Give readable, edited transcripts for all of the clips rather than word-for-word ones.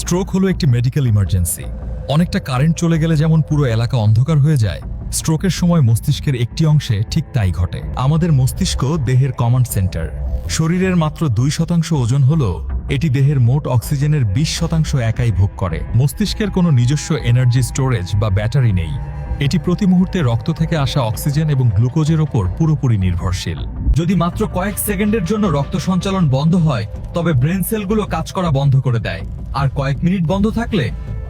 Stroke হলো একটি medical emergency. অনেকটা কারেন্ট চলে গেলে যেমন পুরো এলাকা অন্ধকার হয়ে যায়, স্ট্রোকের সময় মস্তিষ্কের একটি অংশে ঠিক তাই ঘটে। আমাদের মস্তিষ্ক দেহের কমান্ড সেন্টার। শরীরের মাত্র 2% ওজন হলেও এটি দেহের মোট অক্সিজেনের 20% একাই ভোগ করে। মস্তিষ্কের কোনো নিজস্ব এনার্জি স্টোরেজ বা ব্যাটারি নেই। এটি প্রতি মুহূর্তে রক্ত থেকে আসা অক্সিজেন এবং গ্লুকোজের ওপর পুরোপুরি নির্ভরশীল। যদি মাত্র কয়েক সেকেন্ডের জন্য রক্ত সঞ্চালন বন্ধ হয়, তবে ব্রেন সেলগুলো কাজ করা বন্ধ করে দেয়, আর কয়েক মিনিট বন্ধ থাকলে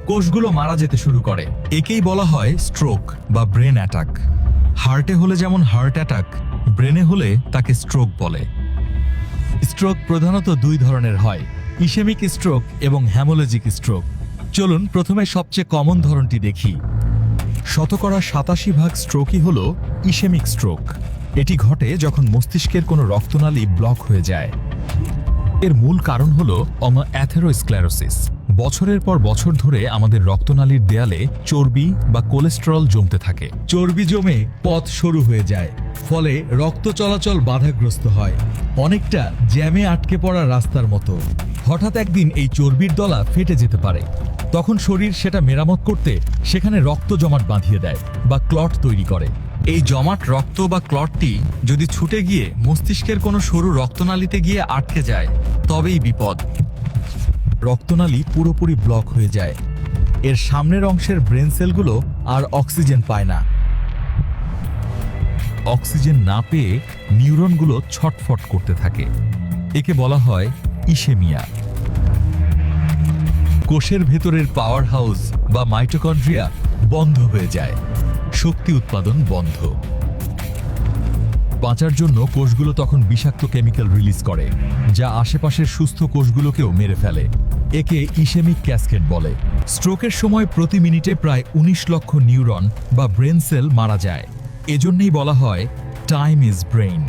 কোষগুলো মারা যেতে শুরু করে। একেই বলা হয় স্ট্রোক বা ব্রেন অ্যাটাক। হার্টে হলে যেমন হার্ট অ্যাটাক, ব্রেনে হলে তাকে স্ট্রোক বলে। স্ট্রোক প্রধানত দুই ধরনের হয়, ইসেমিক স্ট্রোক এবং হ্যামোলজিক স্ট্রোক। চলুন প্রথমে সবচেয়ে কমন ধরনটি দেখি। 87% স্ট্রোকই হল ইসেমিক স্ট্রোক। এটি ঘটে যখন মস্তিষ্কের কোনো রক্তনালী ব্লক হয়ে যায়। এর মূল কারণ হল অ্যাথেরোস্ক্লেরোসিস। বছরের পর বছর ধরে আমাদের রক্তনালীর দেয়ালে চর্বি বা কোলেস্টেরল জমতে থাকে। চর্বি জমে পথ সরু হয়ে যায়, ফলে রক্ত চলাচল বাধাগ্রস্ত হয়, অনেকটা জ্যামে আটকে পড়া রাস্তার মতো। হঠাৎ একদিন এই চর্বির দলা ফেটে যেতে পারে। তখন শরীর সেটা মেরামত করতে সেখানে রক্ত জমাট বাঁধিয়ে দেয় বা ক্লট তৈরি করে। এই জমাট রক্ত বা ক্লটটি যদি ছুটে গিয়ে মস্তিষ্কের কোনো সরু রক্তনালীতে গিয়ে আটকে যায়, তবেই বিপদ। রক্তনালী পুরোপুরি ব্লক হয়ে যায়। এর সামনের অংশের ব্রেন সেলগুলো আর অক্সিজেন পায় না। অক্সিজেন না পেয়ে নিউরনগুলো ছটফট করতে থাকে। একে বলা হয় ইসেমিয়া। কোষের ভেতরের পাওয়ার হাউস বা মাইটোকন্ড্রিয়া বন্ধ হয়ে যায়, শক্তি উৎপাদন বন্ধ। বাঁচার জন্য কোষগুলো তখন বিষাক্ত কেমিক্যাল রিলিজ করে, যা আশেপাশের সুস্থ কোষগুলোকেও মেরে ফেলে। একে ইসেমিক ক্যাসকেড বলে। স্ট্রোকের সময় প্রতি মিনিটে প্রায় 19 লক্ষ নিউরন বা ব্রেন সেল মারা যায়। এজন্যই বলা হয় টাইম ইজ ব্রেইন।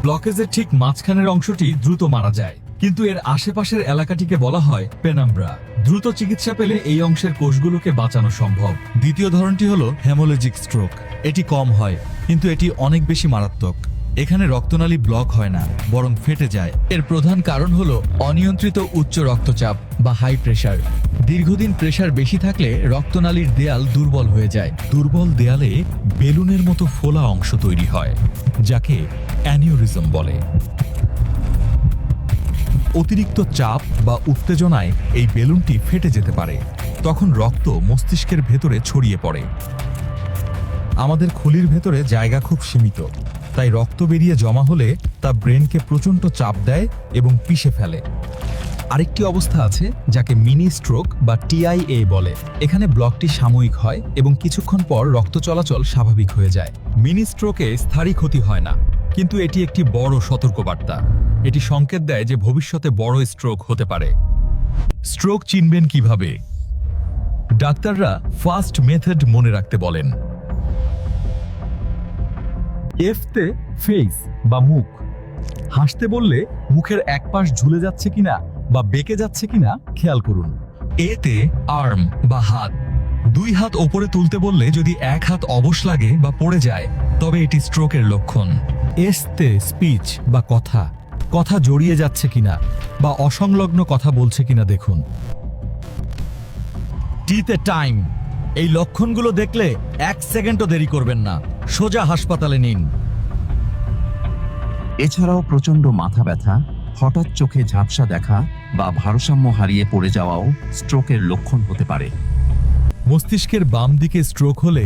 ব্লকেজের ঠিক মাঝখানের অংশটি দ্রুত মারা যায়, কিন্তু এর আশেপাশের এলাকাটিকে বলা হয় পেনাম্ব্রা। দ্রুত চিকিৎসা পেলে এই অংশের কোষগুলোকে বাঁচানো সম্ভব। দ্বিতীয় ধরনটি হলো হ্যামোলজিক স্ট্রোক। এটি কম হয়, কিন্তু এটি অনেক বেশি মারাত্মক। এখানে রক্তনালী ব্লক হয় না, বরং ফেটে যায়। এর প্রধান কারণ হলো অনিয়ন্ত্রিত উচ্চ রক্তচাপ বা হাই প্রেশার। দীর্ঘদিন প্রেশার বেশি থাকলে রক্তনালীর দেয়াল দুর্বল হয়ে যায়। দুর্বল দেয়ালে বেলুনের মতো ফোলা অংশ তৈরি হয়, যাকে অ্যানিউরিজম বলে। অতিরিক্ত চাপ বা উত্তেজনায় এই বেলুনটি ফেটে যেতে পারে। তখন রক্ত মস্তিষ্কের ভেতরে ছড়িয়ে পড়ে। আমাদের খুলির ভেতরে জায়গা খুব সীমিত, তাই রক্ত বেরিয়ে জমা হলে তা ব্রেনকে প্রচণ্ড চাপ দেয় এবং পিষে ফেলে। আরেকটি অবস্থা আছে যাকে মিনি স্ট্রোক বা টিআইএ বলে। এখানে ব্লকটি সাময়িক হয় এবং কিছুক্ষণ পর রক্ত চলাচল স্বাভাবিক হয়ে যায়। মিনি স্ট্রোকে স্থায়ী ক্ষতি হয় না, কিন্তু এটি একটি বড় সতর্কবার্তা। এটি সংকেত দেয় যে ভবিষ্যতে বড় স্ট্রোক হতে পারে। স্ট্রোক চিনবেন কিভাবে? ডাক্তাররা ফার্স্ট মেথড মনে রাখতে বলেন। এফতে ফেস বা মুখ। হাসতে বললে মুখের এক পাশ ঝুলে যাচ্ছে কিনা বা বেঁকে যাচ্ছে কিনা খেয়াল করুন। এতে আর্ম বা হাত। দুই হাত ওপরে তুলতে বললে যদি এক হাত অবশ লাগে বা পড়ে যায়, তবে এটি স্ট্রোকের লক্ষণ। এসতে স্পিচ বা কথা। কথা জড়িয়ে যাচ্ছে কিনা বা অসংলগ্ন কথা বলছে কিনা দেখুন। টিতে টাইম। এই লক্ষণগুলো দেখলে 1 সেকেন্ডও দেরি করবেন না, সোজা হাসপাতালে নিন। এছাড়াও প্রচণ্ড মাথা ব্যথা, হঠাৎ চোখে ঝাপসা দেখা বা ভারসাম্য হারিয়ে পড়ে যাওয়াও স্ট্রোকের লক্ষণ হতে পারে। মস্তিষ্কের বাম দিকে স্ট্রোক হলে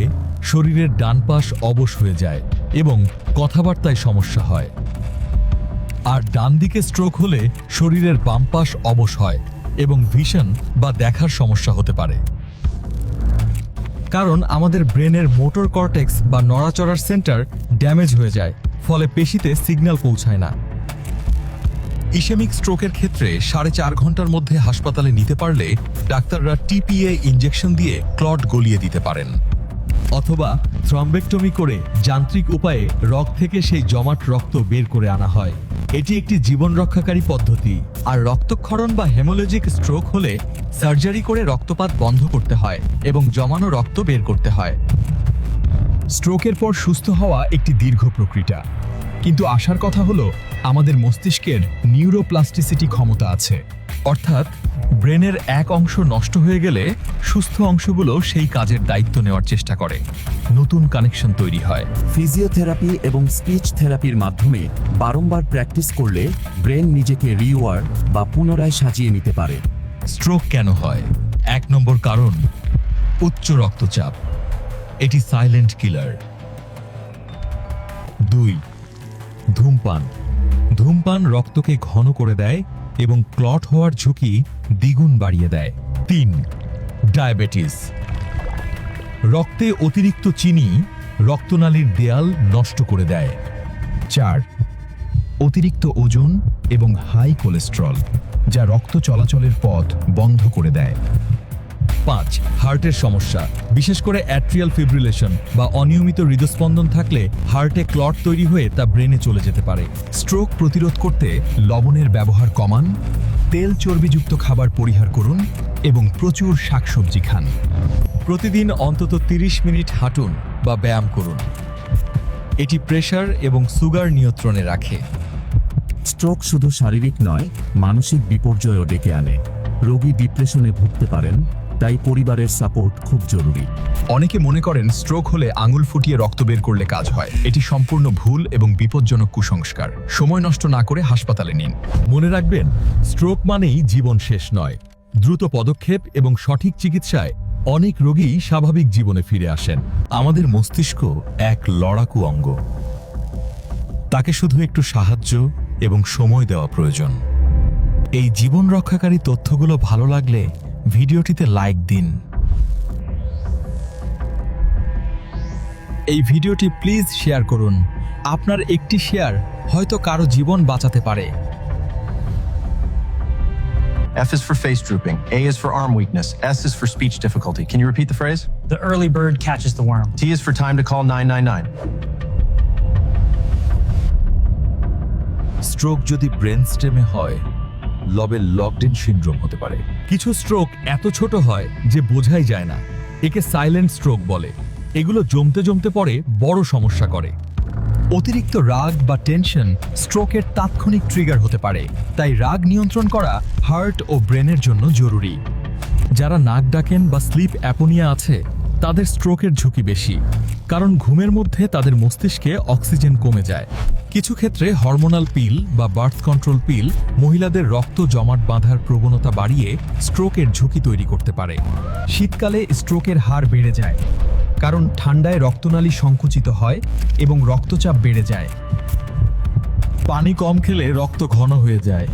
শরীরের ডান পাশ অবশ হয়ে যায় এবং কথাবার্তায় সমস্যা হয়। আর ডান দিকে স্ট্রোক হলে শরীরের বাম পাশ অবশ হয় এবং ভিশন বা দেখার সমস্যা হতে পারে। কারণ আমাদের ব্রেনের মোটর কর্টেক্স বা নড়াচড়ার সেন্টার ড্যামেজ হয়ে যায়, ফলে পেশিতে সিগন্যাল পৌঁছায় না। ইসেমিক স্ট্রোকের ক্ষেত্রে 4.5 ঘন্টার মধ্যে হাসপাতালে নিতে পারলে ডাক্তাররা টিপিএ ইনজেকশন দিয়ে ক্লট গলিয়ে দিতে পারেন, অথবা থ্রম্বেক্টমি করে যান্ত্রিক উপায়ে রক্ত থেকে সেই জমাট রক্ত বের করে আনা হয়। এটি একটি জীবন রক্ষাকারী পদ্ধতি। আর রক্তক্ষরণ বা হেমোলজিক স্ট্রোক হলে সার্জারি করে রক্তপাত বন্ধ করতে হয় এবং জমানো রক্ত বের করতে হয়। স্ট্রোকের পর সুস্থ হওয়া একটি দীর্ঘ প্রক্রিয়া, কিন্তু আশার কথা হলো আমাদের মস্তিষ্কের নিউরোপ্লাস্টিসিটি ক্ষমতা আছে, অর্থাৎ ব্রেনের এক অংশ নষ্ট হয়ে গেলে সুস্থ অংশগুলো সেই কাজের দায়িত্ব নেওয়ার চেষ্টা করে, নতুন কানেকশন তৈরি হয়। ফিজিওথেরাপি এবং স্পিচ থেরাপির মাধ্যমে বারংবার প্র্যাকটিস করলে ব্রেন নিজেকে রিওয়ার্ড বা পুনরায় সাজিয়ে নিতে পারে। স্ট্রোক কেন হয়? 1 নম্বর কারণ, উচ্চ রক্তচাপ। এটি সাইলেন্ট কিলার। 2, ধূমপান। ধূমপান রক্তকে ঘন করে দেয় এবং ক্লট হওয়ার ঝুঁকি দ্বিগুণ বাড়িয়ে দেয়। 3, ডায়াবেটিস। রক্তে অতিরিক্ত চিনি রক্তনালীর দেয়াল নষ্ট করে দেয়। 4, অতিরিক্ত ওজন এবং হাই কোলেস্টেরল, যা রক্ত চলাচলের পথ বন্ধ করে দেয়। 5, হার্টের সমস্যা, বিশেষ করে অ্যাট্রিয়াল ফিব্রিলেশন বা অনিয়মিত হৃদস্পন্দন থাকলে হার্টে ক্লট তৈরি হয়ে তা ব্রেনে চলে যেতে পারে। স্ট্রোক প্রতিরোধ করতে লবণের ব্যবহার কমান, তেল চর্বিযুক্ত খাবার পরিহার করুন এবং প্রচুর শাকসবজি খান। প্রতিদিন অন্তত 30 মিনিট হাঁটুন বা ব্যায়াম করুন। এটি প্রেশার এবং সুগার নিয়ন্ত্রণে রাখে। স্ট্রোক শুধু শারীরিক নয়, মানসিক বিপর্যয়ও ডেকে আনে। রোগী ডিপ্রেশনে ভুগতে পারেন, তাই পরিবারের সাপোর্ট খুব জরুরি। অনেকে মনে করেন স্ট্রোক হলে আঙুল ফুটিয়ে রক্ত বের করলে কাজ হয়। এটি সম্পূর্ণ ভুল এবং বিপজ্জনক কুসংস্কার। সময় নষ্ট না করে হাসপাতালে নিন। মনে রাখবেন, স্ট্রোক মানেই জীবন শেষ নয়। দ্রুত পদক্ষেপ এবং সঠিক চিকিৎসায় অনেক রোগী স্বাভাবিক জীবনে ফিরে আসেন। আমাদের মস্তিষ্ক এক লড়াকু অঙ্গ। তাকে শুধু একটু সাহায্য এবং সময় দেওয়া প্রয়োজন। এই জীবন রক্ষাকারী তথ্যগুলো ভালো লাগলে ভিডিওটিতে লাইক দিন। এই ভিডিওটি প্লিজ শেয়ার করুন। আপনার একটি শেয়ার হয়তো কারো জীবন বাঁচাতে পারে। F is for face drooping. A is for arm weakness. S is for speech difficulty. Can you repeat the phrase? The early bird catches the worm. T is for time to call 999. Stroke যদি brain স্টেমে হয়, লবেল locked-in syndrome হতে পারে। কিছু stroke এত ছোট হয় যে বোঝাই যায় না। একে সাইলেন্ট স্ট্রোক বলে। এগুলো জমতে জমতে পরে বড় সমস্যা করে। অতিরিক্ত রাগ বা টেনশন স্ট্রোকের তাৎক্ষণিক ট্রিগার হতে পারে, তাই রাগ নিয়ন্ত্রণ করা হার্ট ও ব্রেনের জন্য জরুরি। যারা নাক ডাকেন বা স্লিপ অ্যাপোনিয়া আছে, তাদের স্ট্রোকের ঝুঁকি বেশি, কারণ ঘুমের মধ্যে তাদের মস্তিষ্কে অক্সিজেন কমে যায়। কিছু ক্ষেত্রে হরমোনাল পিল বা বার্থ কন্ট্রোল পিল মহিলাদের রক্ত জমাট বাঁধার প্রবণতা বাড়িয়ে স্ট্রোকের ঝুঁকি তৈরি করতে পারে। শীতকালে স্ট্রোকের হার বেড়ে যায়, কারণ ঠান্ডায় রক্তনালী সংকুচিত হয় এবং রক্তচাপ বেড়ে যায়। পানি কম খেলে রক্ত ঘন হয়ে যায়।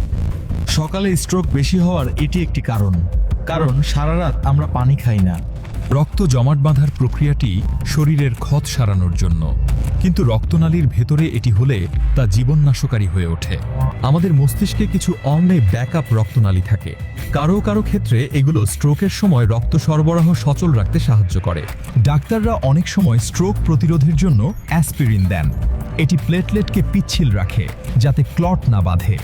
সকালে স্ট্রোক বেশি হওয়ার এটি একটি কারণ সারা রাত আমরা পানি খাই না। রক্ত জমাট বাঁধার প্রক্রিয়াটি শরীরের ক্ষত সারানোর জন্য, কিন্তু রক্তনালীর ভেতরে এটি হলে তা জীবননাশকারী হয়ে ওঠে। আমাদের মস্তিষ্কে কিছু অন্যে ব্যাকআপ রক্তনালী থাকে। কারো কারো ক্ষেত্রে এগুলো স্ট্রোকের সময় রক্ত সরবরাহ সচল রাখতে সাহায্য করে। ডাক্তাররা অনেক সময় স্ট্রোক প্রতিরোধের জন্য অ্যাসপিরিন দেন। এটি প্লেটলেটকে পিচ্ছিল রাখে যাতে ক্লট না বাঁধে।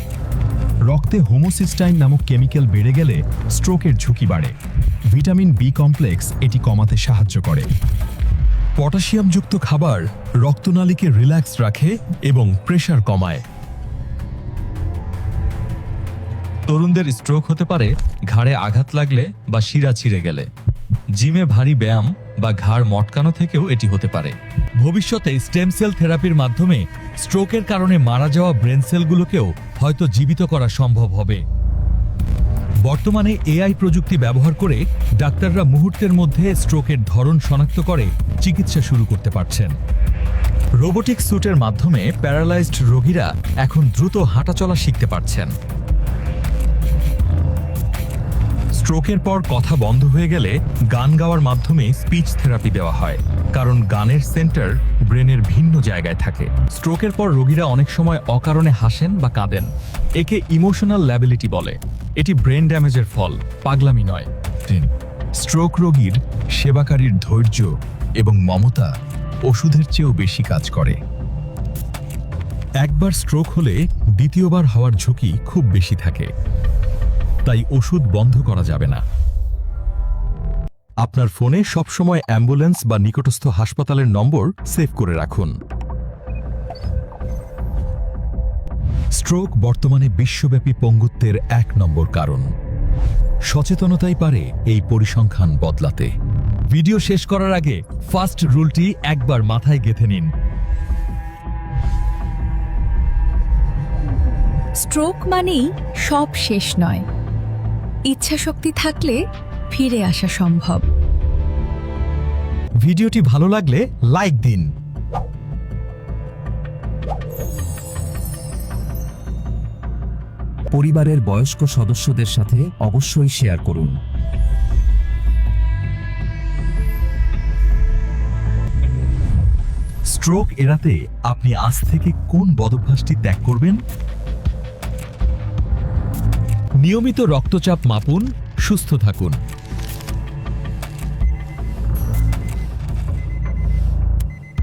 রক্তে হোমোসিস্টাইন নামক কেমিক্যাল বেড়ে গেলে স্ট্রোকের ঝুঁকি বাড়ে। ভিটামিন বি কমপ্লেক্স এটি কমাতে সাহায্য করে। পটাশিয়ামযুক্ত খাবার রক্তনালীকে রিল্যাক্স রাখে এবং প্রেশার কমায়। তরুণদের স্ট্রোক হতে পারে ঘাড়ে আঘাত লাগলে বা শিরা ছিঁড়ে গেলে। জিমে ভারী ব্যায়াম বা ঘাড় মটকানো থেকেও এটি হতে পারে। ভবিষ্যতে স্টেম সেল থেরাপির মাধ্যমে স্ট্রোকের কারণে মারা যাওয়া ব্রেন সেলগুলোকেও হয়তো জীবিত করা সম্ভব হবে। বর্তমানে এআই প্রযুক্তি ব্যবহার করে ডাক্তাররা মুহূর্তের মধ্যে স্ট্রোকের ধরন শনাক্ত করে চিকিৎসা শুরু করতে পারছেন। রোবোটিক স্যুটের মাধ্যমে প্যারালাইজড রোগীরা এখন দ্রুত হাঁটাচলা শিখতে পারছেন। স্ট্রোকের পর কথা বন্ধ হয়ে গেলে গান গাওয়ার মাধ্যমে স্পিচ থেরাপি দেওয়া হয়, কারণ গানের সেন্টার ব্রেনের ভিন্ন জায়গায় থাকে। স্ট্রোকের পর রোগীরা অনেক সময় অকারণে হাসেন বা কাঁদেন। একে ইমোশনাল ল্যাবিলিটি বলে। এটি ব্রেন ড্যামেজের ফল, পাগলামি নয়। স্ট্রোক রোগীর সেবাকারীর ধৈর্য এবং মমতা ওষুধের চেয়েও বেশি কাজ করে। একবার স্ট্রোক হলে দ্বিতীয়বার হওয়ার ঝুঁকি খুব বেশি থাকে, তাই ওষুধ বন্ধ করা যাবে না। আপনার ফোনে সবসময় অ্যাম্বুলেন্স বা নিকটস্থ হাসপাতালের নম্বর সেভ করে রাখুন। স্ট্রোক বর্তমানে বিশ্বব্যাপী পঙ্গুত্বের 1 নম্বর কারণ। সচেতনতাই পারে এই পরিসংখ্যান বদলাতে। ভিডিও শেষ করার আগে ফার্স্ট রুলটি একবার মাথায় গেঁথে নিন। স্ট্রোক মানেই সব শেষ নয়, ইচ্ছাশক্তি থাকলে ফিরে আসা সম্ভব। ভিডিওটি ভালো লাগলে লাইক দিন। পরিবারের বয়স্ক সদস্যদের সাথে অবশ্যই শেয়ার করুন। স্ট্রোক এড়াতে আপনি আজ থেকে কোন বদভ্যাসটি ত্যাগ করবেন? নিয়মিত রক্তচাপ মাপুন, সুস্থ থাকুন।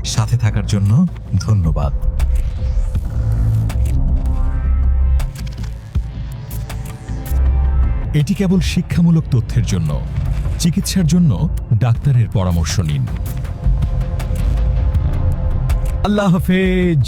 সাথে থাকার জন্য ধন্যবাদ। এটি কেবল শিক্ষামূলক তথ্যের জন্য। চিকিৎসার জন্য ডাক্তারের পরামর্শ নিন। আল্লাহ হাফেজ।